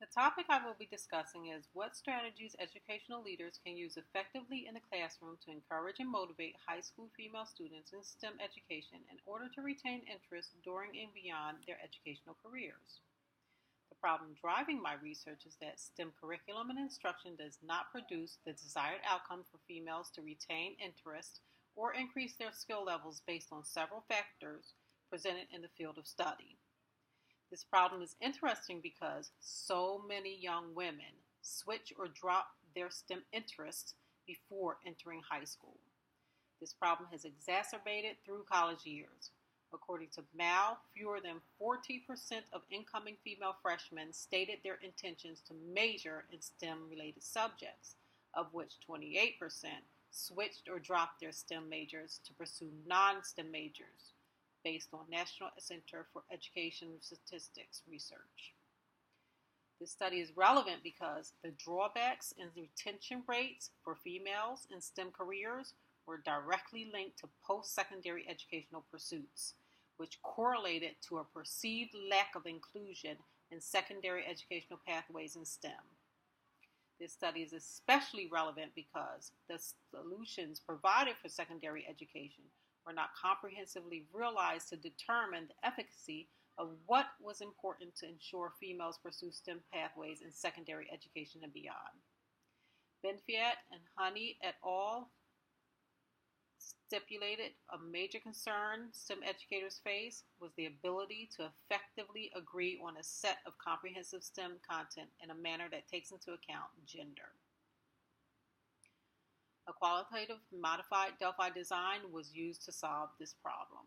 The topic I will be discussing is what strategies educational leaders can use effectively in the classroom to encourage and motivate high school female students in STEM education in order to retain interest during and beyond their educational careers. The problem driving my research is that STEM curriculum and instruction does not produce the desired outcome for females to retain interest or increase their skill levels based on several factors presented in the field of study. This problem is interesting because so many young women switch or drop their STEM interests before entering high school. This problem has exacerbated through college years. According to Mal, fewer than 40% of incoming female freshmen stated their intentions to major in STEM-related subjects, of which 28% switched or dropped their STEM majors to pursue non-STEM majors, based on National Center for Education Statistics research. This study is relevant because the drawbacks in retention rates for females in STEM careers were directly linked to post-secondary educational pursuits, which correlated to a perceived lack of inclusion in secondary educational pathways in STEM. This study is especially relevant because the solutions provided for secondary education were not comprehensively realized to determine the efficacy of what was important to ensure females pursue STEM pathways in secondary education and beyond. Benfiat and Honey et al. Stipulated a major concern STEM educators face was the ability to effectively agree on a set of comprehensive STEM content in a manner that takes into account gender. A qualitative modified Delphi design was used to solve this problem.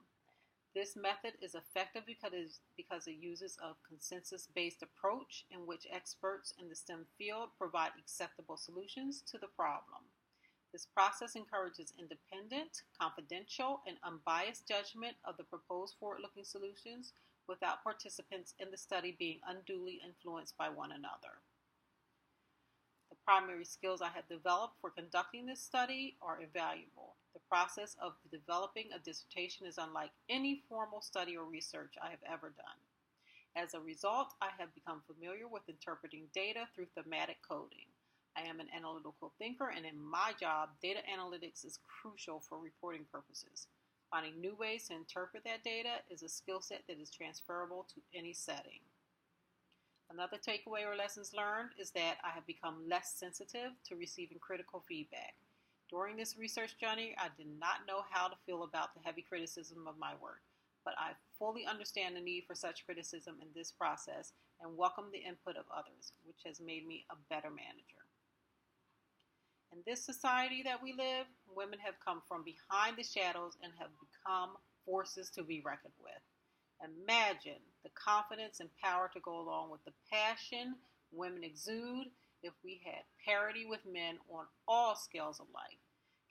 This method is effective because it uses a consensus-based approach in which experts in the STEM field provide acceptable solutions to the problem. This process encourages independent, confidential, and unbiased judgment of the proposed forward-looking solutions without participants in the study being unduly influenced by one another. The primary skills I have developed for conducting this study are invaluable. The process of developing a dissertation is unlike any formal study or research I have ever done. As a result, I have become familiar with interpreting data through thematic coding. I am an analytical thinker, and in my job, data analytics is crucial for reporting purposes. Finding new ways to interpret that data is a skill set that is transferable to any setting. Another takeaway or lessons learned is that I have become less sensitive to receiving critical feedback. During this research journey, I did not know how to feel about the heavy criticism of my work, but I fully understand the need for such criticism in this process and welcome the input of others, which has made me a better manager. In this society that we live, women have come from behind the shadows and have become forces to be reckoned with. Imagine the confidence and power to go along with the passion women exude if we had parity with men on all scales of life.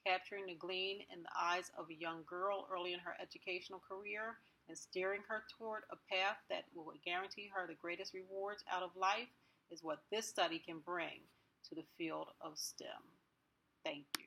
Capturing the gleam in the eyes of a young girl early in her educational career and steering her toward a path that will guarantee her the greatest rewards out of life is what this study can bring to the field of STEM. Thank you.